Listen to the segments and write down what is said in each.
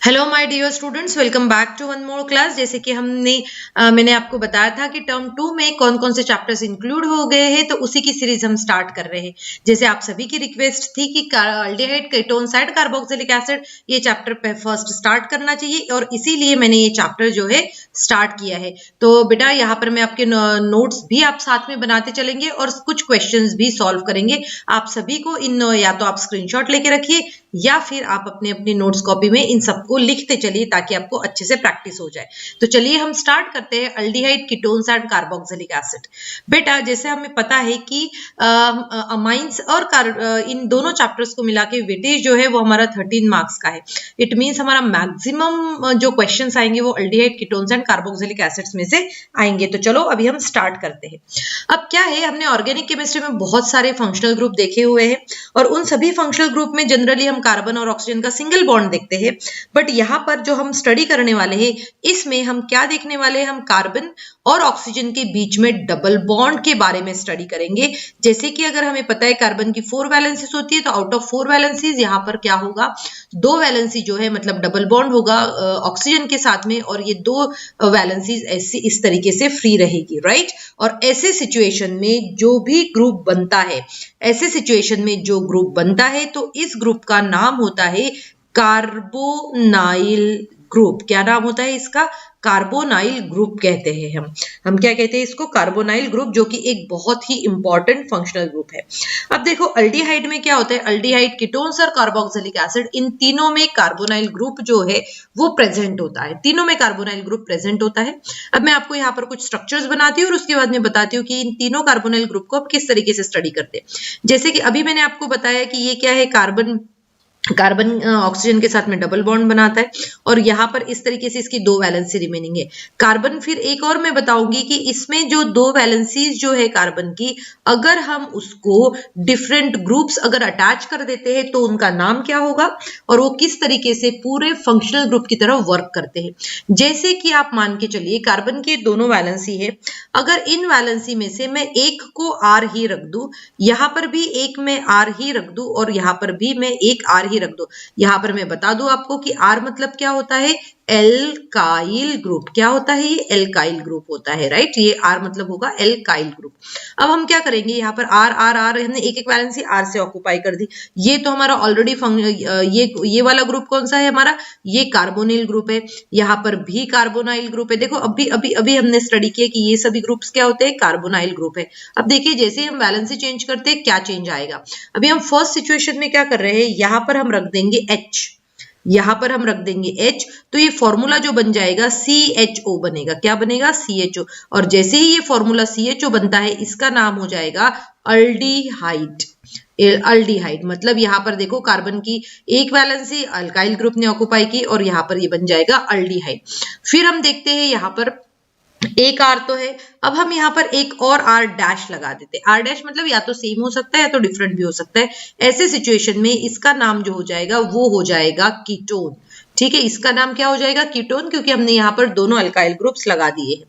Hello my dear students, welcome back to one more class. जैसे कि मैंने आपको बताया था कि टर्म 2 में कौन कौन से चैप्टर्स इंक्लूड हो गए हैं, तो उसी की सीरीज हम स्टार्ट कर रहे हैं। जैसे आप सभी की रिक्वेस्ट थी कि aldehyde ketone side carboxylic acid ये चैप्टर पे फर्स्ट स्टार्ट करना चाहिए, और इसीलिए मैंने ये चैप्टर जो है स्टार्ट किया है। तो बेटा यहाँ पर मैं आपके नोट्स भी आप साथ में बनाते चलेंगे और कुछ क्वेश्चंस भी सॉल्व करेंगे। आप सभी को इन या तो आप स्क्रीनशॉट लेके रखिए या फिर आप अपने अपनी नोट्स कॉपी में इन सबको लिखते चलिए ताकि आपको अच्छे से प्रैक्टिस हो जाए। तो चलिए हम स्टार्ट करते हैं aldehyde ketones and carboxylic acid. बेटा जैसे हमें पता है कि अमाइंस और इन दोनों चैप्टर्स को मिला के वेटेज जो है वो हमारा 13 मार्क्स का है। इट मीन्स हमारा मैक्सिमम जो क्वेश्चंस आएंगे वो aldehyde ketones and carboxylic acids में से आएंगे। तो चलो अभी हम स्टार्ट करते हैं। अब क्या है, हमने ऑर्गेनिक केमिस्ट्री में बहुत सारे फंक्शनल ग्रुप देखे हुए हैं और उन सभी फंक्शनल ग्रुप में जनरली हम कार्बन और ऑक्सीजन का सिंगल बॉन्ड देखते हैं। बट यहाँ पर जो हम स्टडी करने वाले हैं इसमें हम क्या देखने वाले हैं, हम कार्बन और ऑक्सीजन के बीच में डबल बॉन्ड के बारे में स्टडी करेंगे। जैसे कि अगर हमें पता है कार्बन की 4 वैलेंसीज होती है, तो आउट ऑफ 4 वैलेंसीज यहाँ पर क्या होगा, 2 वैलेंसी जो है मतलब डबल बॉन्ड होगा ऑक्सीजन के साथ में, और ये 2 वैलेंसीज ऐसी इस तरीके से फ्री रहेगी, राइट। और ऐसे सिचुएशन में जो भी ग्रुप बनता है, ऐसे सिचुएशन में जो ग्रुप बनता है तो इस ग्रुप का नाम होता है कार्बोनाइल ग्रुप। क्या नाम होता है इसका? कार्बोनाइल ग्रुप कहते हैं हम क्या कहते हैं इसको? कार्बोनाइल ग्रुप, जो कि एक बहुत ही इंपॉर्टेंट फंक्शनल ग्रुप है। अब देखो अल्डिहाइड में क्या होता है, अल्डिहाइड कीटोन्स और कार्बोक्सिलिक एसिड, इन तीनों में कार्बोनाइल ग्रुप जो है वो प्रेजेंट होता है। तीनों में कार्बोनाइल ग्रुप प्रेजेंट होता है। अब मैं आपको यहाँ पर कुछ स्ट्रक्चर्स बनाती हूँ और उसके बाद में बताती हूँ कि इन तीनों कार्बोनाइल ग्रुप को आप किस तरीके से स्टडी करते हैं। जैसे कि अभी मैंने आपको बताया कि ये क्या है, कार्बन ऑक्सीजन के साथ में डबल बॉन्ड बनाता है और यहाँ पर इस तरीके से इसकी 2 वैलेंसी रिमेनिंग है। कार्बन, फिर एक और मैं बताऊंगी कि इसमें जो 2 वैलेंसीज जो है कार्बन की, अगर हम उसको डिफरेंट ग्रुप्स अगर अटैच कर देते हैं तो उनका नाम क्या होगा और वो किस तरीके से पूरे फंक्शनल ग्रुप की तरह वर्क करते हैं। जैसे कि आप मान के चलिए कार्बन के दोनों वैलेंसी है, अगर इन वैलेंसी में से मैं एक को आर ही रख दूं, यहाँ पर भी एक में आर ही रख दूं और यहाँ पर भी मैं एक आर ही रख दो। यहां पर मैं बता दूं आपको कि आर मतलब क्या होता है, एल्काइल ग्रुप। क्या होता है ये? एल्काइल ग्रुप होता है, राइट। ये आर मतलब होगा एल्काइल ग्रुप। अब हम क्या करेंगे, यहाँ पर आर आर आर हमने एक एक वैलेंसी आर से ऑक्युपाई कर दी। ये तो हमारा ऑलरेडी ये वाला ग्रुप कौन सा है हमारा, ये कार्बोनिल ग्रुप है। यहाँ पर भी कार्बोनाइल ग्रुप है। देखो अभी अभी अभी हमने स्टडी किया कि ये सभी ग्रुप्स क्या होते हैं, कार्बोनाइल ग्रुप है। अब देखिए जैसे हम वैलेंसी चेंज करते हैं क्या चेंज आएगा। अभी हम फर्स्ट सिचुएशन में क्या कर रहे हैं, यहाँ पर हम रख देंगे H, यहां पर हम रख देंगे H, तो ये फॉर्मूला जो बन जाएगा CHO बनेगा। क्या बनेगा? CHO। और जैसे ही ये फॉर्मूला CHO बनता है इसका नाम हो जाएगा अल्डिहाइड। अल्डिहाइड मतलब यहाँ पर देखो कार्बन की एक वैलेंसी अल्काइल ग्रुप ने ऑक्युपाई की और यहाँ पर ये बन जाएगा अल्डिहाइड। फिर हम देखते हैं यहाँ पर एक आर तो है, अब हम यहाँ पर एक और आर डैश लगा देते हैं। आर डैश मतलब या तो सेम हो सकता है या तो डिफरेंट भी हो सकता है। ऐसे सिचुएशन में इसका नाम जो हो जाएगा वो हो जाएगा कीटोन। ठीक है, इसका नाम क्या हो जाएगा? कीटोन, क्योंकि हमने यहाँ पर दोनों अल्काइल ग्रुप्स लगा दिए हैं।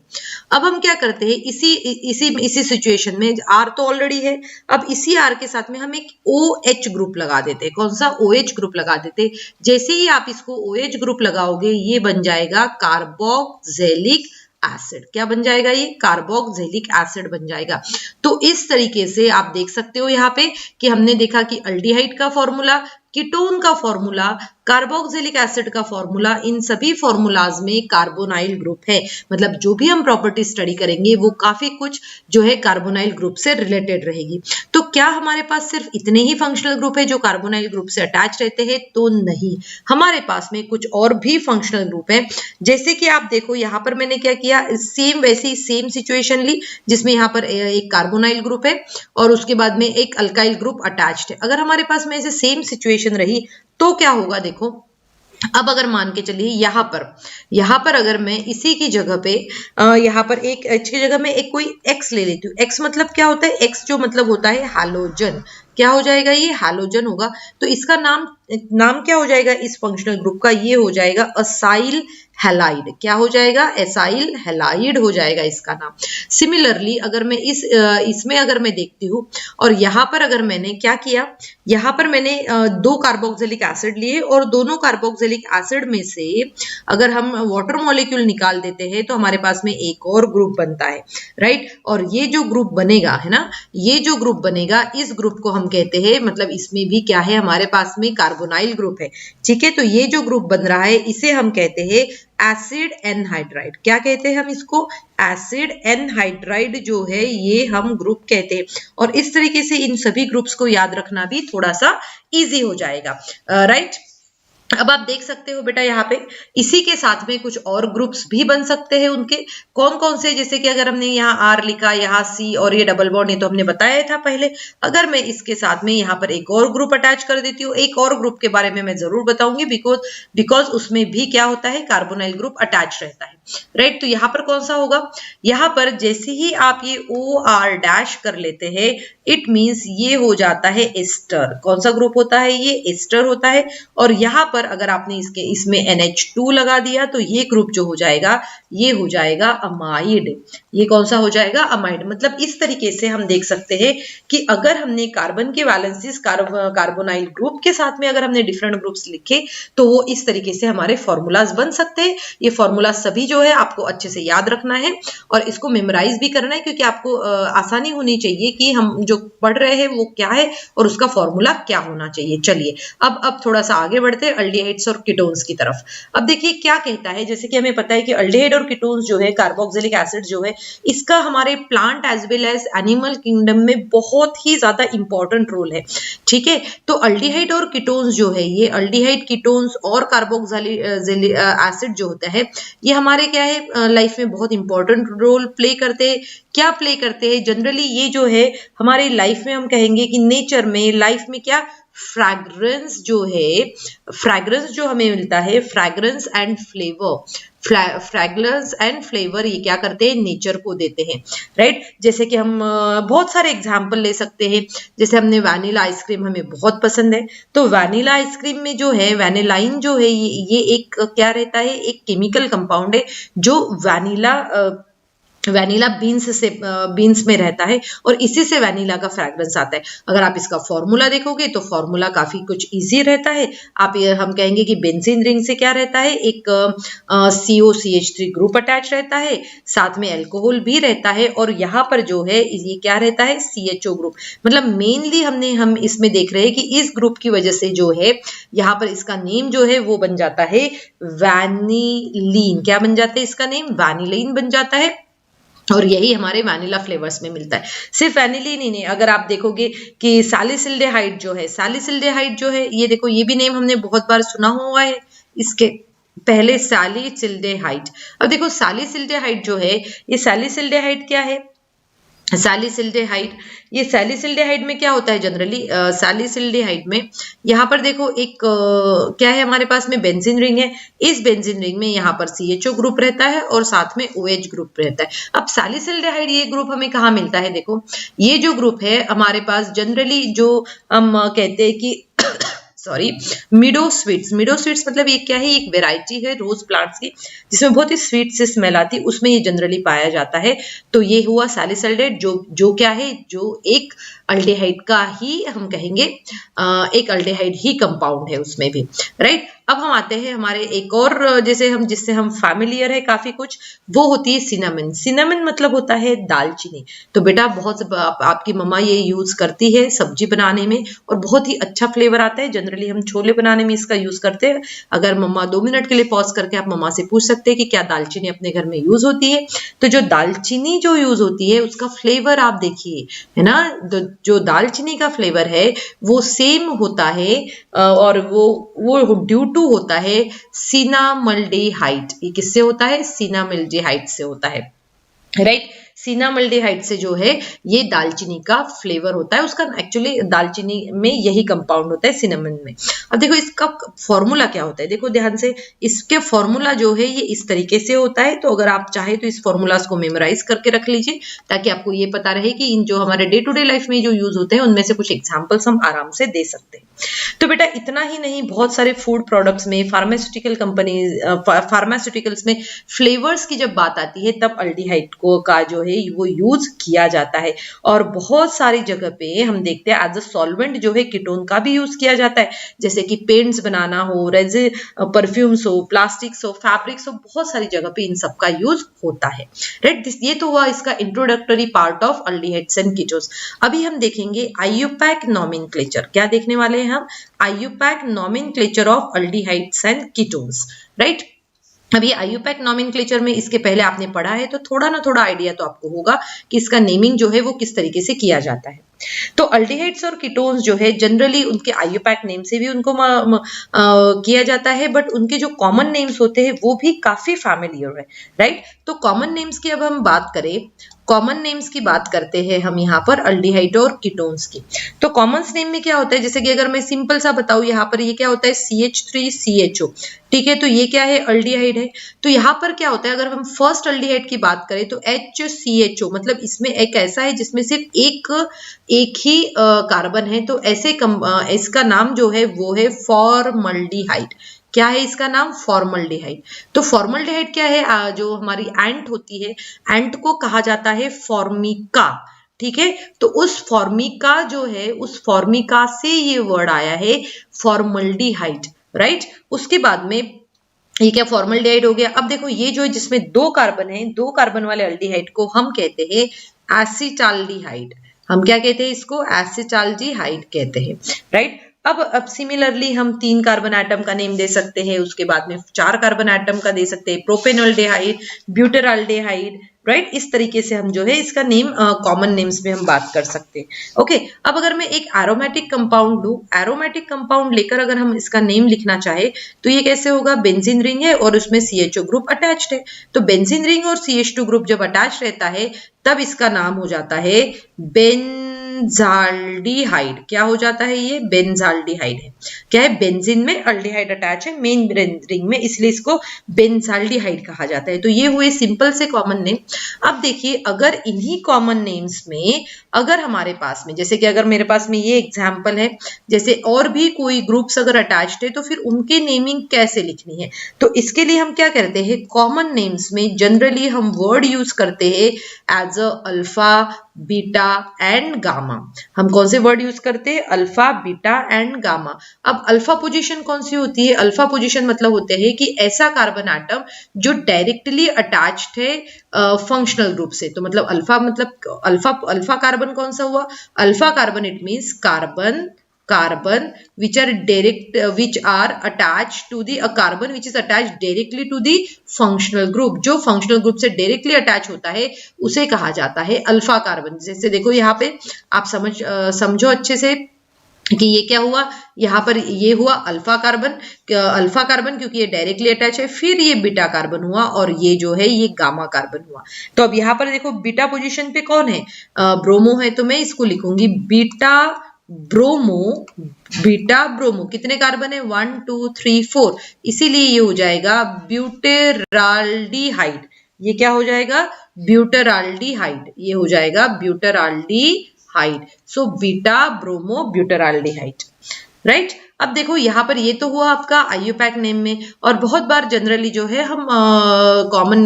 अब हम क्या करते हैं, इसी सिचुएशन में आर तो ऑलरेडी है, अब इसी आर के साथ में हम एक OH ग्रुप लगा देते हैं। कौन सा? OH ग्रुप लगा देते हैं। जैसे ही आप इसको OH ग्रुप लगाओगे ये बन जाएगा कार्बोक्सिलिक एसिड। क्या बन जाएगा? ये कार्बोक्सिलिक एसिड बन जाएगा। तो इस तरीके से आप देख सकते हो यहाँ पे कि हमने देखा कि अल्डिहाइड का फॉर्मूला, कीटोन का फॉर्मूला, कार्बोक्सिलिक एसिड का फॉर्मूला, इन सभी फॉर्मूलाज में कार्बोनाइल ग्रुप है। मतलब जो भी हम प्रॉपर्टी स्टडी करेंगे वो काफी कुछ जो है कार्बोनाइल ग्रुप से रिलेटेड रहेगी। तो क्या हमारे पास सिर्फ इतने ही फंक्शनल ग्रुप है जो कार्बोनाइल ग्रुप से अटैच रहते हैं? तो नहीं, हमारे पास में कुछ और भी फंक्शनल ग्रुप है। जैसे कि आप देखो यहाँ पर मैंने क्या किया, वैसी सेम सिचुएशन ली जिसमें यहाँ पर एक कार्बोनाइल ग्रुप है और उसके बाद में एक अल्काइल ग्रुप अटैच्ड है। अगर हमारे पास में ऐसे सेम सिचुएशन रही तो क्या होगा, देखो अब अगर मान के चलिए यहाँ पर अगर मैं इसी की जगह पे यहाँ पर एक H की जगह में एक कोई X ले लेती हूँ। X मतलब क्या होता है? X जो मतलब होता है हैलोजन। क्या हो जाएगा? ये हैलोजन होगा। तो इसका नाम नाम क्या हो जाएगा इस फंक्शनल ग्रुप का, ये हो जाएगा असाइल हैलाइड। क्या हो जाएगा, एसाइल हैलाइड हो जाएगा इसका नाम। सिमिलरली अगर मैं इसमें अगर मैं देखती हूँ और यहाँ पर अगर मैंने क्या किया, यहाँ पर मैंने दो कार्बोक्सिलिक एसिड लिए और दोनों कार्बोक्सिलिक एसिड में से अगर हम वाटर मॉलिक्यूल निकाल देते हैं तो हमारे पास में एक और ग्रुप बनता है, राइट। और ये जो ग्रुप बनेगा है ना, ये जो ग्रुप बनेगा इस ग्रुप को हम कहते हैं, मतलब इसमें भी क्या है हमारे पास में कार्बोनाइल ग्रुप है, ठीक है। तो ये जो ग्रुप बन रहा है इसे हम कहते हैं एसिड एनहाइड्राइड। क्या कहते हैं हम इसको, एसिड एनहाइड्राइड जो है ये हम ग्रुप कहते हैं। और इस तरीके से इन सभी ग्रुप्स को याद रखना भी थोड़ा सा इजी हो जाएगा, राइट। अब आप देख सकते हो बेटा यहाँ पे इसी के साथ में कुछ और ग्रुप्स भी बन सकते हैं उनके, कौन कौन से, जैसे कि अगर हमने यहाँ आर लिखा, यहाँ सी और ये डबल बॉन्ड, ये तो हमने बताया था पहले। अगर मैं इसके साथ में यहाँ पर एक और ग्रुप अटैच कर देती हूँ, एक और ग्रुप के बारे में मैं जरूर बताऊंगी बिकॉज उसमें भी क्या होता है, कार्बोनाइल ग्रुप अटैच रहता है, राइट। तो यहाँ पर कौन सा होगा, यहाँ पर जैसे ही आप ये OR- कर लेते हैं इट मीन्स ये हो जाता है एस्टर। कौन सा ग्रुप होता है, ये एस्टर होता है। और यहाँ पर अगर आपने इसमें NH2 लगा दिया तो ये ग्रुप जो हो जाएगा ये हो जाएगा अमाइड। ये कौन सा हो जाएगा, अमाइड। मतलब इस तरीके से हम देख सकते हैं कि अगर हमने कार्बन के वैलेंसीज कार्बोनाइल ग्रुप के साथ में अगर हमने डिफरेंट ग्रुप्स लिखे तो वो इस तरीके से हमारे फॉर्मूलाज बन सकते हैं। ये फॉर्मूला सभी जो है आपको अच्छे से याद रखना है और इसको मेमोराइज भी करना है, क्योंकि आपको आसानी होनी चाहिए कि हम जो पढ़ रहे हैं वो क्या है और उसका फॉर्मूला क्या होना चाहिए। चलिए अब थोड़ा सा आगे बढ़ते हैं अल्डिहाइड्स और कीटोन्स की तरफ। अब देखिए क्या कहता है, जैसे कि हमें पता है कि अल्डिहाइड और कीटोन्स जो है, कार्बोक्सिलिक एसिड जो है, इसका हमारे plant as well as animal kingdom में बहुत ही ज्यादा इंपॉर्टेंट रोल है, ठीक है। तो अल्डिहाइड और कीटोन्स जो है, ये अल्डिहाइड, कीटोन्स और कार्बोक्सिलिक एसिड जो होता है ये हमारे क्या है लाइफ में बहुत इंपॉर्टेंट रोल प्ले करते हैं। क्या प्ले करते हैं, जनरली ये जो है हमारे लाइफ में हम कहेंगे कि नेचर में, लाइफ में क्या, फ्रैग्रेंस जो है, फ्रैग्रेंस जो हमें मिलता है, fragrance and flavour, fragrance and flavour ये क्या करते हैं, नेचर को देते हैं, राइट। जैसे कि हम बहुत सारे एग्जांपल ले सकते हैं, जैसे हमने वैनिला आइसक्रीम हमें बहुत पसंद है, तो वैनिला आइसक्रीम में जो है वैनिलाइन जो है ये एक क्या रहता है, एक केमिकल कंपाउंड है जो वैनिला बीन्स में रहता है और इसी से वैनिला का फ्रैग्रेंस आता है। अगर आप इसका फॉर्मूला देखोगे तो फॉर्मूला काफी कुछ इजी रहता है। हम कहेंगे कि बेंजीन रिंग से क्या रहता है, एक COCH3 ग्रुप अटैच रहता है, साथ में अल्कोहल भी रहता है और यहाँ पर जो है ये क्या रहता है, CHO ग्रुप। मतलब मेनली हम इसमें देख रहे हैं कि इस ग्रुप की वजह से जो है यहाँ पर इसका नेम जो है वो बन जाता है वैनिलीन। क्या बन जाता है इसका नेम, वैनिलीन बन जाता है। और यही हमारे वैनिला फ्लेवर्स में मिलता है। सिर्फ वैनिलीन ही नहीं, अगर आप देखोगे कि सैलिसिल्डिहाइड जो है, सैलिसिल्डिहाइड जो है ये देखो, ये भी नेम हमने बहुत बार सुना हुआ है इसके पहले, सैलिसिल्डिहाइड। अब देखो सैलिसिल्डिहाइड जो है, ये सैलिसिल्डिहाइड क्या है, सैलिसिल्डिहाइड, ये सैलिसिल्डिहाइड में क्या होता है जनरली, सैलिसिल्डिहाइड में यहाँ पर देखो एक क्या है हमारे पास में बेंजीन रिंग है। इस बेंजीन रिंग में यहाँ पर CHO ग्रुप रहता है और साथ में OH ग्रुप रहता है। अब सैलिसिल्डिहाइड ये ग्रुप हमें कहाँ मिलता है, देखो ये जो ग्रुप है हमारे पास जनरली जो हम कहते हैं कि मीडो स्वीट्स मतलब ये क्या है, एक वेराइटी है रोज प्लांट्स की जिसमें बहुत ही स्वीट से स्मेल आती है, उसमें ये जनरली पाया जाता है। तो ये हुआ सैलिसिल्डेट जो क्या है, जो एक अल्डिहाइड का ही हम कहेंगे, एक अल्डिहाइड ही कंपाउंड है उसमें भी, राइट। अब हम आते हैं हमारे एक और जिससे हम फैमिलियर है काफी कुछ, वो होती है सिनामन। सिनामन मतलब होता है दालचीनी। तो बेटा बहुत आपकी मम्मा ये यूज करती है सब्जी बनाने में और बहुत ही अच्छा फ्लेवर आता है। जनरली हम छोले बनाने में इसका यूज करते हैं। अगर मम्मा 2 मिनट के लिए पॉज करके आप मम्मा से पूछ सकते हैं कि क्या दालचीनी अपने घर में यूज होती है। तो जो दालचीनी जो यूज होती है उसका फ्लेवर आप देखिए, है ना, जो दालचीनी का फ्लेवर है वो सेम होता है और वो ड्यू टू होता है सिनामल्डिहाइड। ये किससे होता है, सिनामल्डिहाइड से होता है, राइट। सिनामल्डिहाइड से जो है ये दालचीनी का फ्लेवर होता है, उसका एक्चुअली दालचीनी में यही कंपाउंड होता है सिनेमन में। अब देखो इसका फॉर्मूला क्या होता है, देखो ध्यान से, इसके फॉर्मूला जो है ये इस तरीके से होता है। तो अगर आप चाहे तो इस फॉर्मूलाज को मेमोराइज करके रख लीजिए ताकि आपको ये पता रहे कि इन जो हमारे डे टू डे लाइफ में जो यूज होते हैं उनमें से कुछ एग्जाम्पल्स हम आराम से दे सकते हैं। तो बेटा इतना ही नहीं, बहुत सारे फूड प्रोडक्ट्स में, फार्मास्यूटिकल कंपनीज, फार्मास्यूटिकल्स में फ्लेवर्स की जब बात आती है तब अल्डिहाइड को का जो है वो यूज किया जाता है। और बहुत सारी जगह पे हम देखते हैं एज अ सॉल्वेंट जो है कीटोन का भी यूज किया जाता है, जैसे कि पेंट्स बनाना हो, रेजिन, परफ्यूम्स हो, प्लास्टिक्स हो, फैब्रिक्स हो, बहुत सारी जगह पे इन सब का यूज होता है। राइट, ये तो हुआ इसका introductory part of aldehydes and ketones. अभी हम देखेंगे आईयूपैक नॉमेनक्लेचर। क्या देखने वाले हैं हम? IUPAC nomenclature of aldehydes and ketones. Right, अभी आईयूपैक नॉमेनक्लेचर में इसके पहले आपने पढ़ा है तो थोड़ा ना थोड़ा आइडिया तो आपको होगा कि इसका नेमिंग जो है वो किस तरीके से किया जाता है। तो अल्डिहाइड्स और कीटोन्स जो है जनरली उनके आईयूपैक नेम से भी उनको किया जाता है, बट उनके जो कॉमन नेम्स होते हैं वो भी काफी फैमिलियर है। राइट, तो कॉमन नेम्स की अब हम बात करें, कॉमन नेम्स की बात करते हैं हम यहाँ पर अल्डिहाइड और कीटोन्स की। तो कॉमन नेम में क्या होता है, जैसे कि अगर मैं सिंपल सा बताऊं, यहाँ पर ये क्या होता है CH3CHO। ठीक है, तो ये क्या है? अल्डिहाइड है। तो यहाँ पर क्या होता है, अगर हम फर्स्ट अल्डिहाइड की बात करें तो HCHO, मतलब इसमें एक ऐसा है जिसमें सिर्फ एक ही कार्बन है, तो ऐसे इसका नाम जो है वो है फॉर्मल्डिहाइड। क्या है इसका नाम? फॉर्मल्डिहाइड। तो फॉर्मल्डिहाइड क्या है? जो हमारी एंट होती है, एंट को कहा जाता है फॉर्मिका। ठीक है, तो उस फॉर्मिका जो है, उस फॉर्मिका से ये वर्ड आया है फॉर्मल्डिहाइड। राइट, उसके बाद में ये क्या फॉर्मल्डिहाइड हो गया। अब देखो ये जो है जिसमें 2 कार्बन है, 2 कार्बन वाले अल्डिहाइड को हम कहते हैं एसिटाल्डिहाइड। हम क्या कहते हैं इसको? एसिटाल्डिहाइड कहते हैं। राइट, अब सिमिलरली हम 3 कार्बन एटम का नेम दे सकते हैं, उसके बाद में 4 कार्बन एटम का दे सकते हैं, प्रोपेनॉल्डिहाइड, ब्यूटेरॉल्डिहाइड। राइट, इस तरीके से हम जो है इसका नेम कॉमन नेम्स में हम बात कर सकते हैं। ओके, अब अगर मैं एक एरोमेटिक कंपाउंड लूं, एरोमेटिक कंपाउंड लेकर अगर हम इसका नेम लिखना चाहे तो ये कैसे होगा? बेंजीन रिंग है और उसमें CHO ग्रुप अटैच्ड है, तो बेंजीन रिंग और CH2 ग्रुप जब अटैच रहता है तब इसका नाम हो जाता है बेंजाल्डिहाइड। क्या हो जाता है? ये बेंजाल्डिहाइड है। क्या है? बेंजीन में अल्डिहाइड अटैच है मेन रिंग में, इसलिए इसको बेंजाल्डिहाइड कहा जाता है। तो ये हुए सिंपल से कॉमन नेम। अब देखिए, अगर इन्हीं कॉमन नेम्स में अगर हमारे पास में, जैसे कि अगर मेरे पास में ये एग्जाम्पल है, जैसे और भी कोई ग्रुप्स अगर अटैच्ड है तो फिर उनकी नेमिंग कैसे लिखनी है? तो इसके लिए हम क्या करते हैं, कॉमन नेम्स में जनरली हम वर्ड यूज करते हैं as a alpha, beta and gamma. हम कौन से वर्ड यूज करते हैं? Alpha, beta and gamma. अब अल्फा पोजीशन कौन सी होती है? अल्फा पोजीशन मतलब होते हैं कि ऐसा कार्बन एटम जो डायरेक्टली अटैच्ड है फंक्शनल ग्रुप से। तो मतलब अल्फा, मतलब अल्फा कार्बन कौन सा हुआ? Alpha carbon it means carbon which are attached to the carbon which is attached directly to the functional group। जो फंक्शनल ग्रुप से डायरेक्टली अटैच होता है उसे कहा जाता है अल्फा कार्बन। जैसे देखो यहाँ पे आप समझो अच्छे से कि ये क्या हुआ, यहाँ पर ये हुआ अल्फा कार्बन क्योंकि ये डायरेक्टली अटैच है, फिर ये बीटा कार्बन हुआ और ये जो है ये गामा कार्बन हुआ। तो अब यहाँ पर देखो बीटा पोजीशन पे कौन है? ब्रोमो है, तो मैं इसको लिखूंगी बीटा ब्रोमो। कितने कार्बन है? 1 2 3 4, इसीलिए ये हो जाएगा ब्यूटेराल्डिहाइड। ये क्या हो जाएगा? ब्यूटेराल्डिहाइड। ये हो जाएगा butyraldehyde. So beta bromo butyraldehyde. Right, अब देखो यहाँ पर ये तो हुआ आपका आईयूपैक नेम में, और बहुत बार जनरली जो है हम कॉमन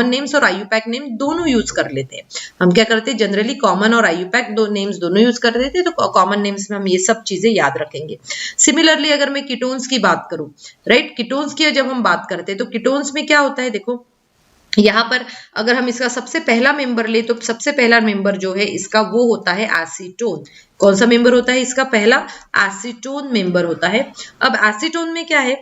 नेम्स और आईयूपैक नेम दोनों यूज कर लेते हैं। हम क्या करते हैं, जनरली कॉमन और आईयूपैक नेम्स दोनों यूज कर लेते हैं, तो कॉमन नेम्स में हम ये सब चीजें याद रखेंगे। सिमिलरली अगर मैं कीटोन्स की बात करूं, राइट, कीटोन्स की जब हम बात करते हैं तो कीटोन्स में क्या होता है, देखो यहाँ पर अगर हम इसका सबसे पहला मेंबर ले तो सबसे पहला मेंबर जो है इसका वो होता है एसीटोन। कौन सा मेंबर होता है इसका? पहला एसीटोन मेंबर होता है। अब एसीटोन में क्या है?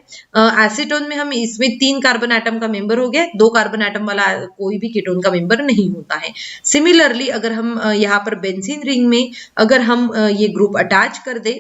एसीटोन में हम इसमें 3 कार्बन एटम का मेंबर हो गया, 2 कार्बन एटम वाला कोई भी कीटोन का मेंबर नहीं होता है। सिमिलरली अगर हम यहाँ पर बेंजीन रिंग में अगर हम ये ग्रुप अटैच कर दे,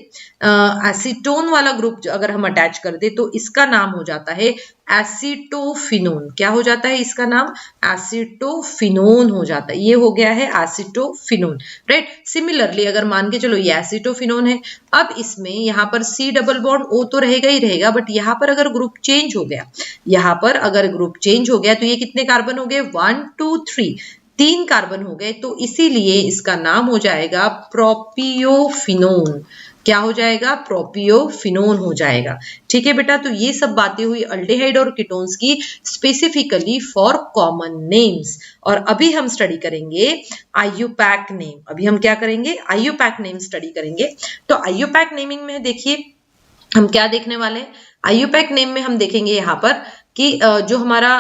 एसीटोन वाला ग्रुप अगर हम अटैच कर दे तो इसका नाम हो जाता है एसीटोफिनोन। क्या हो जाता है इसका नाम? एसीटोफिनोन हो जाता है। ये हो गया है एसीटोफिनोन, राइट। सिमिलरली अगर मान के चलो ये एसीटोफिनोन है, अब इसमें यहाँ पर C डबल बॉन्ड O तो रहेगा ही रहेगा, बट यहाँ पर अगर ग्रुप चेंज हो गया, यहाँ पर अगर ग्रुप चेंज हो गया तो ये कितने कार्बन हो गए? 1 2 3, 3 कार्बन हो गए। तो इसीलिए इसका नाम हो जाएगा प्रोपियोफिनोन। क्या हो जाएगा? प्रोपियोफिनोन हो जाएगा। ठीक है बेटा, तो ये सब बातें हुई अल्डिहाइड और कीटोन्स की स्पेसिफिकली फॉर कॉमन नेम्स। और अभी हम स्टडी करेंगे आईयूपैक नेम। अभी हम क्या करेंगे? आईयूपैक नेम स्टडी करेंगे। तो आईयूपैक नेमिंग में देखिए हम क्या देखने वाले हैं। आईयूपैक नेम में हम देखेंगे यहाँ पर कि जो हमारा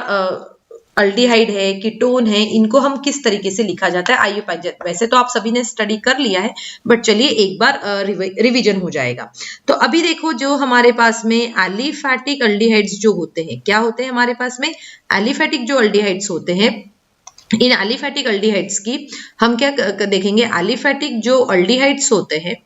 अल्डिहाइड है, कीटोन है, इनको हम किस तरीके से लिखा जाता है आईयूपैक। वैसे तो आप सभी ने स्टडी कर लिया है, बट चलिए एक बार रिवीजन हो जाएगा। तो अभी देखो जो हमारे पास में एलिफैटिक अल्डिहाइड्स जो होते हैं, क्या होते हैं हमारे पास में? एलिफैटिक जो अल्डिहाइड्स होते हैं, इन एलिफैटिक अल्डिहाइड्स की हम क्या देखेंगे? एलिफैटिक जो अल्डिहाइड्स होते हैं,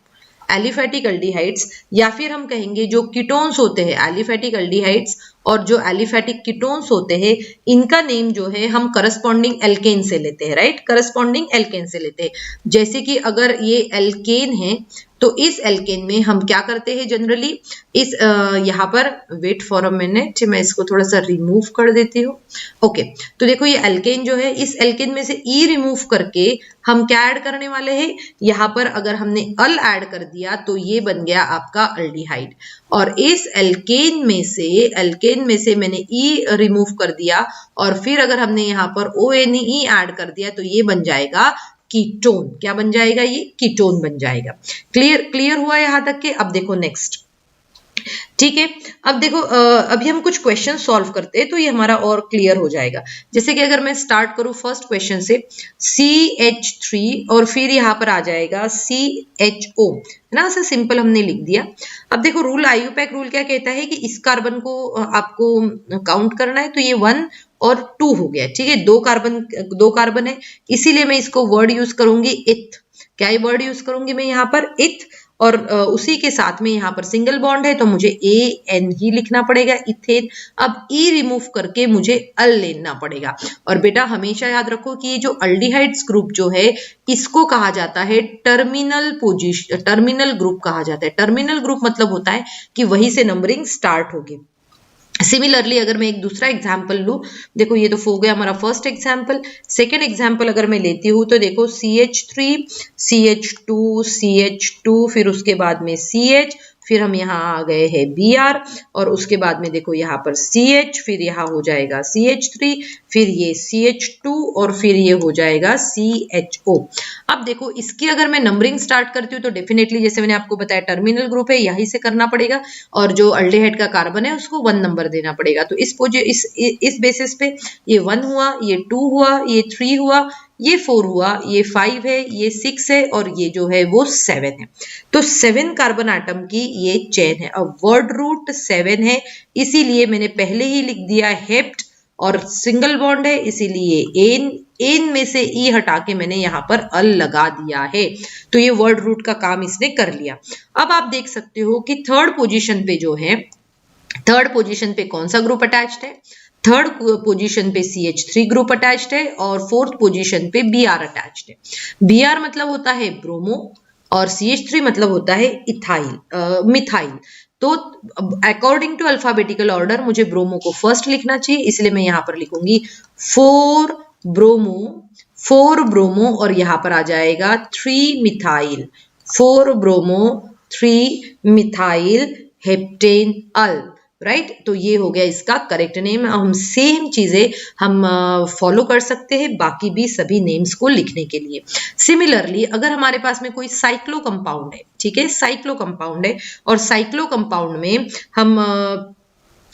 एलिफैटिक अल्डिहाइड्स, या फिर हम कहेंगे जो कीटोन्स होते हैं, एलिफैटिक अल्डिहाइड्स और जो एलिफैटिक कीटोन्स होते हैं, इनका नेम जो है हम करस्पॉन्डिंग एल्केन से लेते हैं, राइट। करस्पॉन्डिंग एल्केन से लेते हैं। जैसे कि अगर ये एल्केन है तो इस एल्केन में हम क्या करते हैं जनरली? इस यहाँ पर वेट फॉर अ मिनट, मैं इसको थोड़ा सा रिमूव कर देती हूँ। ओके, तो देखो ये एल्केन जो है, इस एल्केन में से ई रिमूव करके हम क्या ऐड करने वाले हैं? यहाँ पर अगर हमने अल ऐड कर दिया तो ये बन गया आपका अल्डिहाइड। और इस एल्केन में से मैंने ई रिमूव कर दिया और फिर अगर हमने यहाँ पर ONE ऐड कर दिया तो ये बन जाएगा कीटोन। क्या बन जाएगा? ये कीटोन बन जाएगा। क्लियर हुआ यहां तक के? अब देखो नेक्स्ट। ठीक है, अब देखो अभी हम कुछ क्वेश्चन सॉल्व करते हैं तो ये हमारा और क्लियर हो जाएगा। जैसे कि अगर मैं स्टार्ट करूं फर्स्ट क्वेश्चन से, CH3 और फिर यहाँ पर आ जाएगा CHO, है ना। ऐसे सिंपल हमने लिख दिया। अब देखो रूल, आईयूपैक रूल क्या कहता है कि इस कार्बन को आपको काउंट करना है, तो ये 1 और 2 हो गया। ठीक है, दो कार्बन है, इसीलिए मैं इसको वर्ड यूज करूंगी इथ। क्या वर्ड यूज करूंगी मैं यहाँ पर? इथ। और उसी के साथ में यहाँ पर सिंगल बॉन्ड है तो मुझे AN ही लिखना पड़ेगा, इथेन। अब E रिमूव करके मुझे अल लेना पड़ेगा। और बेटा हमेशा याद रखो कि ये जो अल्डिहाइड्स ग्रुप जो है, इसको कहा जाता है टर्मिनल ग्रुप कहा जाता है। टर्मिनल ग्रुप मतलब होता है कि वहीं से नंबरिंग स्टार्ट होगी। सिमिलरली अगर मैं एक दूसरा एग्जाम्पल लूं, देखो ये तो हो गया हमारा फर्स्ट एग्जाम्पल। सेकेंड एग्जाम्पल अगर मैं लेती हूं तो देखो CH3 CH2 फिर उसके बाद में CH, फिर हम यहाँ आ गए हैं Br और उसके बाद में देखो यहाँ पर CH, फिर यहाँ हो जाएगा CH3, फिर ये CH2 और फिर ये हो जाएगा CHO। अब देखो इसकी अगर मैं नंबरिंग स्टार्ट करती हूँ तो डेफिनेटली जैसे मैंने आपको बताया टर्मिनल ग्रुप है, यहीं से करना पड़ेगा और जो अल्डिहाइड का कार्बन है उसको 1 नंबर देना पड़ेगा। तो इस बेसिस पे ये 1 हुआ, ये 2 हुआ, ये 3 हुआ, ये 4 हुआ, ये 5 है, ये 6 है और ये जो है वो 7 है। तो 7 कार्बन एटम की ये चेन है। अब वर्ड रूट 7 है, इसीलिए मैंने पहले ही लिख दिया हेप्ट और सिंगल बॉन्ड है, इसीलिए एन में से ई हटा के मैंने यहाँ पर अल लगा दिया है। तो ये वर्ड रूट का काम इसने कर लिया। अब आप देख सकते हो कि थर्ड पोजीशन पे जो है, थर्ड पोजीशन पे कौन सा ग्रुप अटैच्ड है? थर्ड पोजीशन पे CH3 ग्रुप अटैच्ड है और फोर्थ पोजीशन पे Br अटैच्ड है। Br मतलब होता है ब्रोमो और CH3 मतलब होता है मिथाइल। तो अकॉर्डिंग टू अल्फाबेटिकल ऑर्डर मुझे ब्रोमो को फर्स्ट लिखना चाहिए, इसलिए मैं यहाँ पर लिखूंगी 4 ब्रोमो और यहाँ पर आ जाएगा 3 मिथाइल, 4 ब्रोमो 3 मिथाइल हेप्टेन अल, राइट। तो ये हो गया इसका करेक्ट नेम। हम सेम चीजें हम फॉलो कर सकते हैं बाकी भी सभी नेम्स को लिखने के लिए। सिमिलरली अगर हमारे पास में कोई साइक्लो कंपाउंड है, ठीक है, साइक्लो कंपाउंड है और साइक्लो कंपाउंड में हम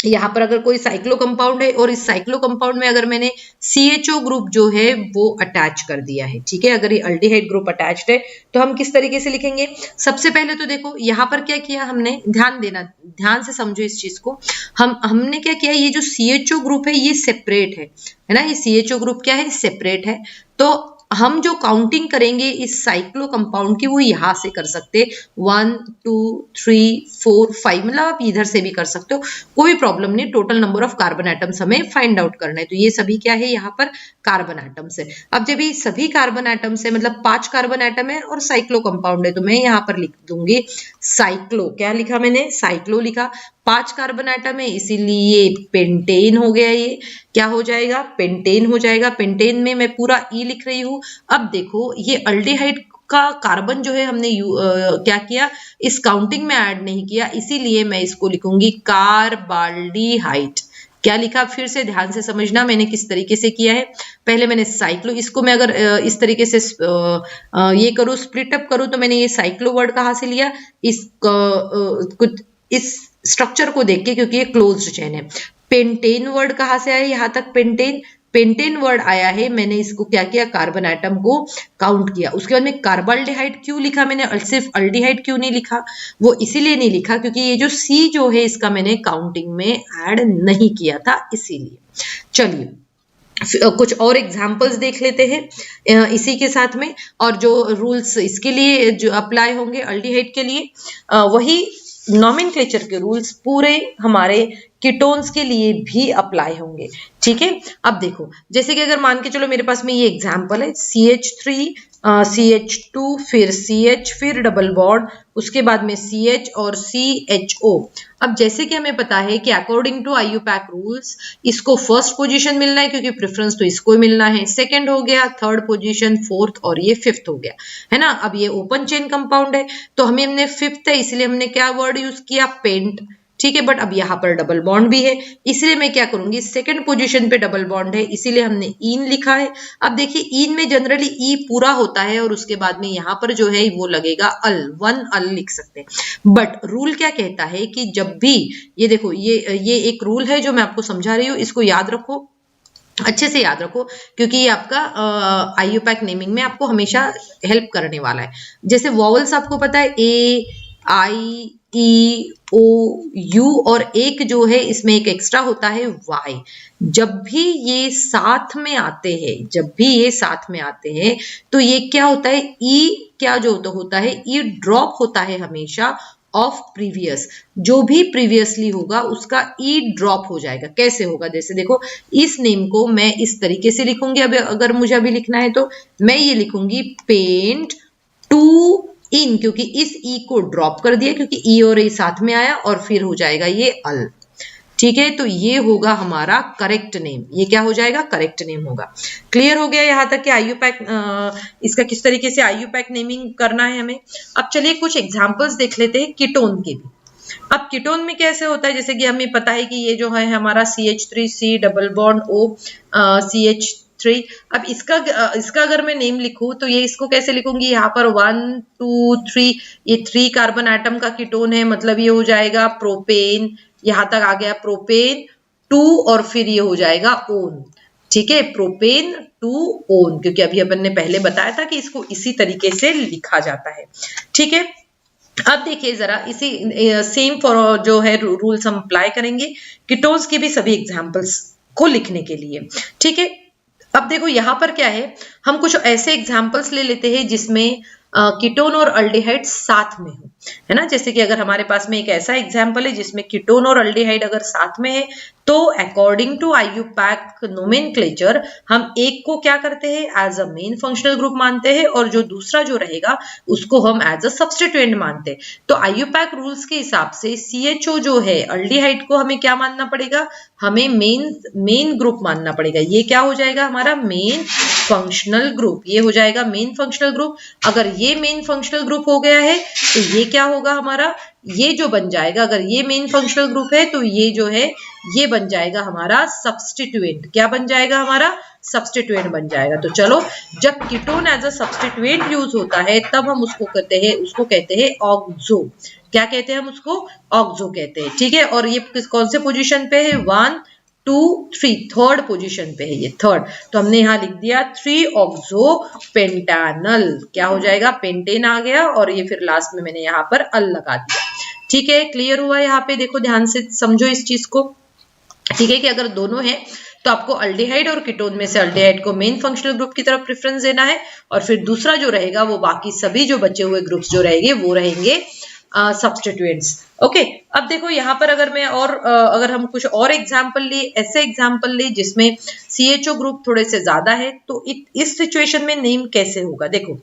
यहाँ पर अगर कोई साइक्लो कंपाउंड है और इस साइक्लो कंपाउंड में अगर मैंने CHO ग्रुप जो है वो अटैच कर दिया है, ठीक है, अगर ये अल्डिहाइड ग्रुप अटैच्ड है तो हम किस तरीके से लिखेंगे। सबसे पहले तो देखो यहाँ पर क्या किया हमने, ध्यान देना, ध्यान से समझो इस चीज को। हमने क्या किया, ये जो CHO ग्रुप है ये सेपरेट है ना, ये CHO ग्रुप क्या है, सेपरेट है। तो हम जो काउंटिंग करेंगे इस साइक्लो कंपाउंड की वो यहाँ से कर सकते, 1 2 3 4 5, मतलब आप इधर से भी कर सकते हो, कोई प्रॉब्लम नहीं। Total number of carbon atoms हमें फाइंड आउट करना है। तो ये सभी क्या है, यहाँ पर कार्बन एटम्स है। अब जब ये सभी कार्बन एटम्स है, मतलब 5 कार्बन एटम है और साइक्लो कंपाउंड है, तो मैं यहाँ पर लिख दूंगी साइक्लो। क्या लिखा मैंने, साइक्लो लिखा। 5 कार्बन एटम है इसीलिए पेंटेन हो गया, ये क्या हो जाएगा, पेंटेन हो जाएगा। पेंटेन में मैं पूरा ई लिख रही हूँ। अब देखो ये अल्डिहाइड का कार्बन जो है हमने क्या किया, इस काउंटिंग में ऐड नहीं किया, इसीलिए मैं इसको लिखूंगी कार्बाल्डिहाइड। क्या लिखा, फिर से ध्यान से समझना मैंने किस तरीके से किया है। पहले मैंने साइक्लो, इसको मैं अगर इस तरीके से ये करूँ, स्प्लिट अप करूँ, तो मैंने ये साइक्लो वर्ड कहाँ से लिया, कुछ इस स्ट्रक्चर को देख के, क्योंकि ये क्लोज्ड चेन है। पेंटेन वर्ड कहाँ से आया, यहाँ तक पेंटेन वर्ड आया है। मैंने इसको क्या किया, कार्बन एटम को काउंट किया। उसके बाद में कार्बाल्डिहाइड क्यों लिखा मैंने, सिर्फ अल्डिहाइड क्यों नहीं लिखा, वो इसीलिए नहीं लिखा क्योंकि ये जो C जो है इसका मैंने काउंटिंग में ऐड नहीं किया था, इसीलिए। चलिए कुछ और एग्जाम्पल्स देख लेते हैं इसी के साथ में, और जो रूल्स इसके लिए जो अप्लाई होंगे अल्डिहाइड के लिए, वही नॉमेनक्लेचर के रूल्स पूरे हमारे कीटोन्स के लिए भी अप्लाई होंगे, ठीक है। अब देखो, जैसे कि अगर मान के चलो मेरे पास में ये एग्जांपल है, CH3 CH2 फिर CH फिर डबल बॉन्ड, उसके बाद में CH और CHO। अब जैसे कि हमें पता है कि अकॉर्डिंग टू IUPAC रूल्स इसको फर्स्ट पोजीशन मिलना है, क्योंकि प्रेफरेंस तो इसको मिलना है, सेकंड हो गया, थर्ड पोजीशन, फोर्थ, और ये फिफ्थ हो गया, है ना। अब ये ओपन चेन कंपाउंड है तो हमने फिफ्थ है, इसलिए हमने क्या वर्ड यूज किया, पेंट, ठीक है। बट अब यहाँ पर डबल बॉन्ड भी है, इसलिए मैं क्या करूंगी, सेकंड पोजीशन पे डबल बॉन्ड है, इसीलिए हमने ईन लिखा है। अब देखिए ईन में जनरली ई पूरा होता है और उसके बाद में यहाँ पर जो है वो लगेगा अल, 1 अल लिख सकते हैं। बट रूल क्या कहता है कि जब भी, ये देखो ये एक रूल है जो मैं आपको समझा रही हूँ, इसको याद रखो, अच्छे से याद रखो, क्योंकि ये आपका IUPAC नेमिंग में आपको हमेशा हेल्प करने वाला है। जैसे वॉवल्स आपको पता है, A I E O U, और एक जो है इसमें एक एक्स्ट्रा होता है Y। जब भी ये साथ में आते हैं, जब भी ये साथ में आते हैं तो ये क्या होता है, E क्या जो होता है, E ड्रॉप होता है हमेशा ऑफ प्रीवियस, जो भी प्रीवियसली होगा उसका E ड्रॉप हो जाएगा। कैसे होगा, जैसे देखो इस नेम को मैं इस तरीके से लिखूंगी, अब अगर मुझे अभी लिखना है तो मैं ये लिखूंगी पेंट टू इन, क्योंकि इस ई को ड्रॉप कर दिया, क्योंकि ई और ए साथ में आया, और फिर हो जाएगा ये अल, ठीक है। तो ये होगा हमारा करेक्ट नेम, ये क्या हो जाएगा, करेक्ट नेम होगा। क्लियर हो गया यहाँ तक कि IUPAC इसका किस तरीके से IUPAC नेमिंग करना है हमें। अब चलिए कुछ एग्जांपल्स देख लेते हैं कीटोन के भी। अब कीटोन में कैसे होता है, जैसे कि हमें पता है कि ये जो है हमारा CH3C double bond O CH3। अब इसका अगर मैं नेम लिखूं तो ये इसको कैसे लिखूंगी, यहाँ पर 1 2 3, ये 3 कार्बन एटम का कीटोन है, मतलब ये हो जाएगा प्रोपेन, यहाँ तक आ गया प्रोपेन 2, और फिर ये हो जाएगा ओन, ठीक है, प्रोपेन 2 ओन, क्योंकि अभी अपन ने पहले बताया था कि इसको इसी तरीके से लिखा जाता है, ठीक है। अब देखिए जरा इसी सेम फॉर जो है रूल्स हम अप्लाई करेंगे कीटोन्स के भी सभी एग्जांपल्स को लिखने के लिए, ठीक है। अब देखो यहाँ पर क्या है, हम कुछ ऐसे एग्जांपल्स ले लेते हैं जिसमें कीटोन और अल्डिहाइड साथ में हो, है ना। जैसे कि अगर हमारे पास में एक ऐसा एग्जांपल है जिसमें कीटोन और अल्डिहाइड अगर साथ में है, तो अकॉर्डिंग टू IUPAC नोमेनक्लेचर हम एक को क्या करते हैं, as a main functional group मानते हैं, और जो दूसरा जो रहेगा उसको हम एज अ सब्स्टिट्यूएंट मानते हैं। तो IUPAC रूल्स के हिसाब से CHO जो है अल्डिहाइड को हमें क्या मानना पड़ेगा, हमें मेन ग्रुप मानना पड़ेगा। ये क्या हो जाएगा हमारा मेन फंक्शनल ग्रुप, ये हो जाएगा मेन फंक्शनल ग्रुप। अगर ये मेन फंक्शनल ग्रुप हो गया है तो ये क्या होगा हमारा, ये जो बन जाएगा, अगर ये मेन फंक्शनल ग्रुप है तो ये जो है ये बन जाएगा हमारा सब्स्टिट्यूएंट। क्या बन जाएगा हमारा सब्स्टिट्यूएंट बन जाएगा। तो चलो, जब ketone as a substituent use होता है तब हम उसको कहते हैं ऑक्सो। क्या कहते हैं हम उसको? ऑक्सो कहते हैं। ठीक है, और ये कौन से पोजीशन पे है? 1 2 3, थर्ड पोजीशन पे है ये, थर्ड। तो हमने यहाँ लिख दिया 3 ऑक्सो पेंटानल। क्या हो जाएगा? पेंटेन आ गया, और ये फिर लास्ट में मैंने यहाँ पर अल लगा दिया। ठीक है, क्लियर हुआ? यहाँ पे देखो, ध्यान से समझो इस चीज को। ठीक है, कि अगर दोनों है तो आपको अल्डिहाइड और कीटोन में से अल्डिहाइड को मेन फंक्शनल ग्रुप की तरफ प्रेफरेंस देना है, और फिर दूसरा जो रहेगा वो बाकी सभी जो बचे हुए ग्रुप्स जो रहेंगे वो रहेंगे सब्स्टिट्यूएंट्स। ओके, अब देखो यहाँ पर अगर मैं अगर हम कुछ और एग्जाम्पल ले, ऐसे एग्जाम्पल ले जिसमें CHO ग्रुप थोड़े से ज्यादा है, तो इस सिचुएशन में नेम कैसे होगा? देखो,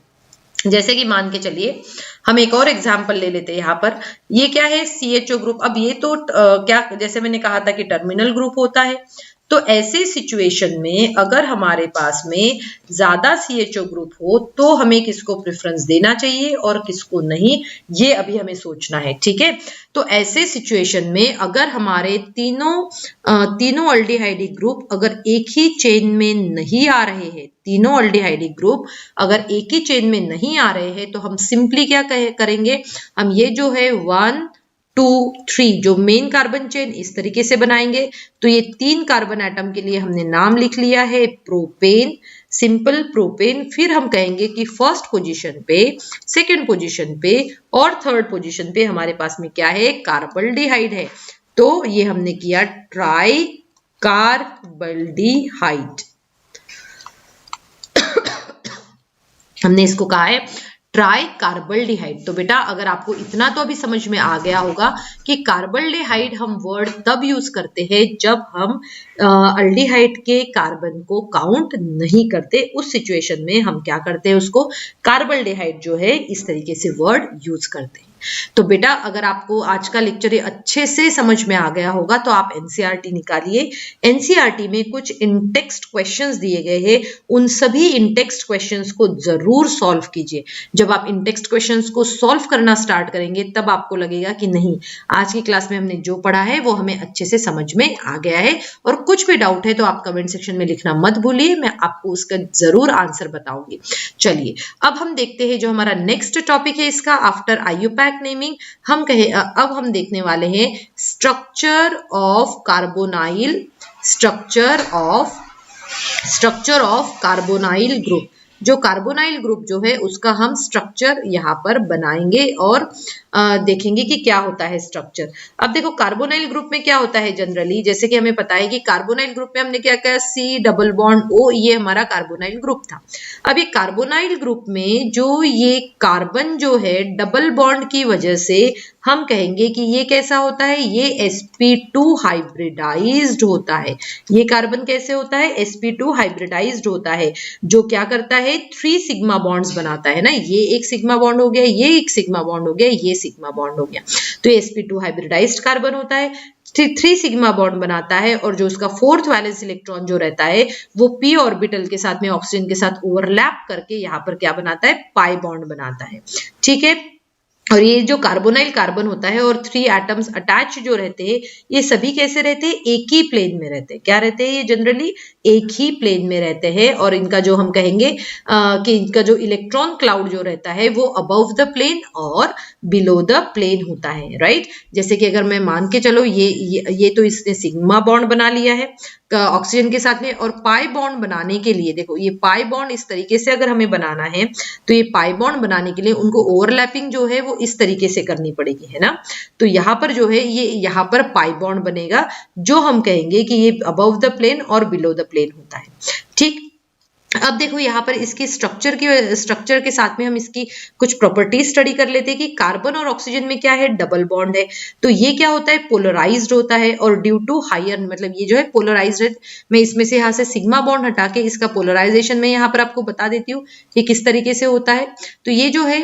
जैसे कि मान के चलिए हम एक और एग्जाम्पल ले लेते हैं यहाँ पर। ये क्या है? CHO group. अब ये तो क्या, जैसे मैंने कहा था कि टर्मिनल ग्रुप होता है, तो ऐसे सिचुएशन में अगर हमारे पास में ज्यादा CHO ग्रुप हो तो हमें किसको प्रेफरेंस देना चाहिए और किसको नहीं, ये अभी हमें सोचना है। ठीक है, तो ऐसे सिचुएशन में अगर हमारे तीनों अल्डिहाइडिक ग्रुप अगर एक ही चेन में नहीं आ रहे हैं, तीनों अल्डिहाइडिक ग्रुप अगर एक ही चेन में नहीं आ रहे हैं, तो हम सिंपली क्या करेंगे? हम ये जो है 1 2 3 जो मेन कार्बन चेन इस तरीके से बनाएंगे। तो ये 3 कार्बन एटम के लिए हमने नाम लिख लिया है प्रोपेन, सिंपल प्रोपेन। फिर हम कहेंगे कि फर्स्ट पोजीशन पे, सेकंड पोजीशन पे और थर्ड पोजीशन पे हमारे पास में क्या है? कार्बल्डिहाइड है। तो ये हमने किया ट्राई कार्बल्डिहाइड। हमने इसको कहा है ट्राई कार्बल्डिहाइड। तो बेटा, अगर आपको इतना तो अभी समझ में आ गया होगा कि कार्बल्डिहाइड हम वर्ड तब यूज करते हैं जब हम अल्डिहाइड के कार्बन को काउंट नहीं करते। उस सिचुएशन में हम क्या करते हैं? उसको कार्बल्डिहाइड जो है इस तरीके से वर्ड यूज करते हैं। तो बेटा, अगर आपको आज का लेक्चर अच्छे से समझ में आ गया होगा तो आप एनसीईआरटी निकालिए। एनसीईआरटी में कुछ इनटेक्स्ट क्वेश्चंस दिए गए हैं, उन सभी इनटेक्स्ट क्वेश्चंस को जरूर सॉल्व कीजिए। जब आप इनटेक्स्ट क्वेश्चंस को सॉल्व करना स्टार्ट करेंगे तब आपको लगेगा कि नहीं, आज की क्लास में हमने जो पढ़ा है वो हमें अच्छे से समझ में आ गया है। और कुछ भी डाउट है तो आप कमेंट सेक्शन में लिखना मत भूलिए, मैं आपको उसका जरूर आंसर बताऊंगी। चलिए, अब हम देखते हैं जो हमारा नेक्स्ट टॉपिक है इसका, आफ्टर आईयूपैक नेमिंग। अब हम देखने वाले हैं structure of carbonyl carbonyl group. जो कार्बोनाइल ग्रुप जो है उसका हम स्ट्रक्चर यहाँ पर बनाएंगे और देखेंगे कि क्या होता है स्ट्रक्चर। अब देखो, कार्बोनाइल ग्रुप में क्या होता है जनरली, जैसे कि हमें पता है कि कार्बोनाइल ग्रुप में हमने क्या किया? C डबल बॉन्ड O, ये हमारा कार्बोनाइल ग्रुप था। अब ये कार्बोनाइल ग्रुप में जो ये कार्बन जो है डबल बॉन्ड की वजह से हम कहेंगे कि ये कैसा होता है? ये sp2 हाइब्रिडाइज्ड होता है। ये कार्बन कैसे होता है? sp2 हाइब्रिडाइज्ड होता है, जो क्या करता है? 3 सिग्मा बॉन्ड्स बनाता है ना। ये एक सिग्मा बॉन्ड हो गया, ये एक सिग्मा बॉन्ड हो गया, ये सिग्मा बॉन्ड हो गया। तो sp2 हाइब्रिडाइज्ड कार्बन होता है, 3 सिग्मा बॉन्ड बनाता है, और जो उसका 4th वैलेंस इलेक्ट्रॉन जो रहता है वो p ऑर्बिटल के साथ में ऑक्सीजन के साथ ओवरलैप करके यहाँ पर क्या बनाता है? पाई बॉन्ड बनाता है। ठीक है, और ये जो कार्बोनाइल कार्बन होता है और 3 एटम्स अटैच जो रहते हैं, ये सभी कैसे रहते हैं? एक ही प्लेन में रहते हैं। क्या रहते हैं? ये जनरली एक ही प्लेन में रहते हैं, और इनका जो हम कहेंगे कि इनका जो इलेक्ट्रॉन क्लाउड जो रहता है वो अबव द प्लेन और बिलो द प्लेन होता है, राइट। जैसे कि अगर मैं मान के चलो ये तो इसने सिग्मा बॉन्ड बना लिया है ऑक्सीजन के साथ में, और पाई बॉन्ड बनाने के लिए देखो, ये पाई बॉन्ड इस तरीके से अगर हमें बनाना है तो ये पाई बॉन्ड बनाने के लिए उनको ओवरलैपिंग जो है वो इस तरीके से करनी पड़ेगी, है ना। तो यहाँ पर जो है ये यहाँ पर पाई बॉन्ड बनेगा, जो हम कहेंगे कि ये अबव द प्लेन और बिलो द प्लेन होता है। ठीक, अब देखो यहाँ पर इसके स्ट्रक्चर के साथ में हम इसकी कुछ प्रॉपर्टी स्टडी कर लेते हैं कि कार्बन और ऑक्सीजन में क्या है? डबल बॉन्ड है। तो ये क्या होता है? पोलराइज्ड होता है, और ड्यू टू हायर, मतलब ये जो है पोलराइज्ड है। मैं इसमें से यहाँ से सिग्मा बॉन्ड हटा के इसका पोलराइजेशन में यहाँ पर आपको बता देती हूँ कि किस तरीके से होता है। तो ये जो है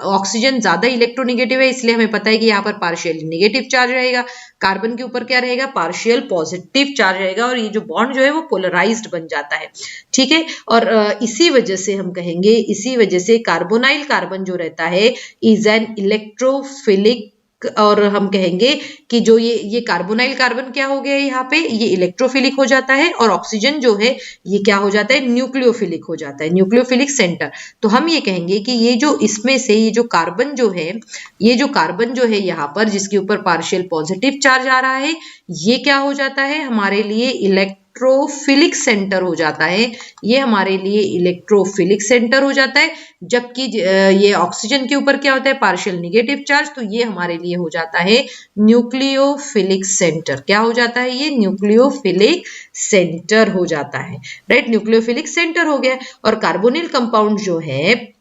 ऑक्सीजन ज्यादा इलेक्ट्रोनेगेटिव है, इसलिए हमें पता है कि यहाँ पर पार्शियल नेगेटिव चार्ज रहेगा। कार्बन के ऊपर क्या रहेगा? पार्शियल पॉजिटिव चार्ज रहेगा, और ये जो बॉन्ड जो है वो पोलराइज्ड बन जाता है। ठीक है, और इसी वजह से हम कहेंगे, इसी वजह से कार्बोनाइल कार्बन जो रहता है इज एन इलेक्ट्रोफिलिक और हम कहेंगे कि जो ये कार्बोनाइल कार्बन क्या हो गया यहाँ पे, ये इलेक्ट्रोफिलिक हो जाता है, और ऑक्सीजन जो है ये क्या हो जाता है, न्यूक्लियोफिलिक हो जाता है, न्यूक्लियोफिलिक सेंटर। तो हम ये कहेंगे कि ये जो इसमें से ये जो कार्बन जो है, ये जो कार्बन जो है यहाँ पर जिसके ऊपर पार्शियल पॉजिटिव चार्ज आ रहा है, ये क्या हो जाता है हमारे लिए इलेक्ट्रोफिलिक सेंटर हो जाता है, ये हमारे लिए इलेक्ट्रोफिलिक सेंटर हो जाता है। जबकि ये ऑक्सीजन के ऊपर क्या होता है, पार्शियल निगेटिव चार्ज, तो ये हमारे लिए हो जाता है न्यूक्लियोफिलिक सेंटर। क्या हो जाता है, ये न्यूक्लियोफिलिक सेंटर हो जाता है, राइट, न्यूक्लियोफिलिक सेंटर हो गया। और कार्बोनिल कंपाउंड जो है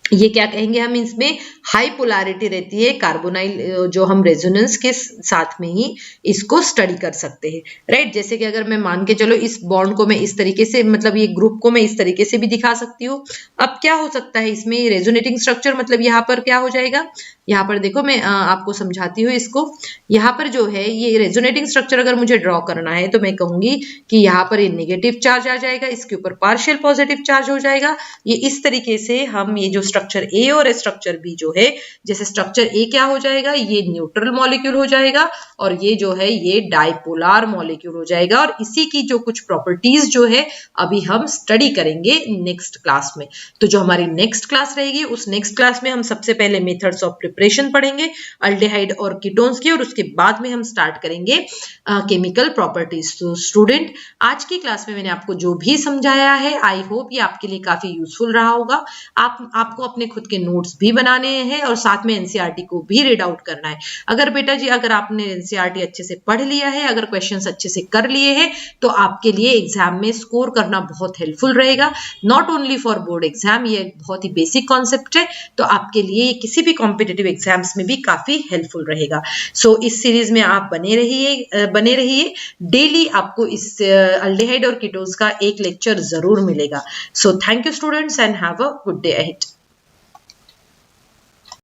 ये क्या कहेंगे हम, इसमें हाई पोलैरिटी रहती है, कार्बोनाइल जो हम रेजोनेंस के साथ में ही इसको स्टडी कर सकते हैं, राइट। जैसे कि अगर मैं मान के चलो इस बॉन्ड को मैं इस तरीके से, मतलब ये ग्रुप को मैं इस तरीके से भी दिखा सकती हूँ। अब क्या हो सकता है इसमें रेजोनेटिंग स्ट्रक्चर, मतलब यहाँ पर क्या हो जाएगा, यहाँ पर देखो मैं आपको समझाती हूँ इसको। यहाँ पर जो है ये रेजोनेटिंग स्ट्रक्चर अगर मुझे ड्रॉ करना है तो मैं कहूंगी कि यहाँ पर ये नेगेटिव चार्ज आ जाएगा, इसके ऊपर पार्शियल पॉजिटिव चार्ज हो जाएगा। ये इस तरीके से हम ये जो स्ट्रक्चर ए और स्ट्रक्चर बी जो है, जैसे स्ट्रक्चर ए क्या हो जाएगा, ये न्यूट्रल मॉलिक्यूल हो जाएगा, और ये जो है ये डाइपोलर मॉलिक्यूल हो जाएगा। और इसी की जो कुछ प्रॉपर्टीज जो है अभी हम स्टडी करेंगे नेक्स्ट क्लास में। तो जो हमारी नेक्स्ट क्लास रहेगी, उस नेक्स्ट क्लास में हम सबसे पहले मेथड्स ऑफ प्रिपरेशन पढ़ेंगे अल्डिहाइड और कीटोन्स की, और उसके बाद में हम स्टार्ट करेंगे केमिकल प्रॉपर्टीज। तो स्टूडेंट, आज की क्लास में मैंने आपको जो भी समझाया है, आई होप ये आपके लिए काफी यूजफुल रहा होगा। आपको अपने खुद के नोट्स भी बनाने हैं और साथ में एनसीईआरटी को भी रीड आउट करना है। अगर बेटा जी अगर आपने एनसीईआरटी अच्छे से पढ़ लिया है, अगर क्वेश्चंस अच्छे से कर लिए हैं, तो आपके लिए एग्जाम में स्कोर करना बहुत हेल्पफुल रहेगा। Not only for board exam, ये बहुत ही बेसिक कॉन्सेप्ट है, तो आपके लिए किसी भी कॉम्पिटिटिव एग्जाम्स में भी काफी हेल्पफुल रहेगा। सो इस सीरीज में आप बने रहिए। डेली आपको इस अल्डिहाइड और कीटोन्स का एक लेक्चर जरूर मिलेगा। So thank you students and have a good day ahead.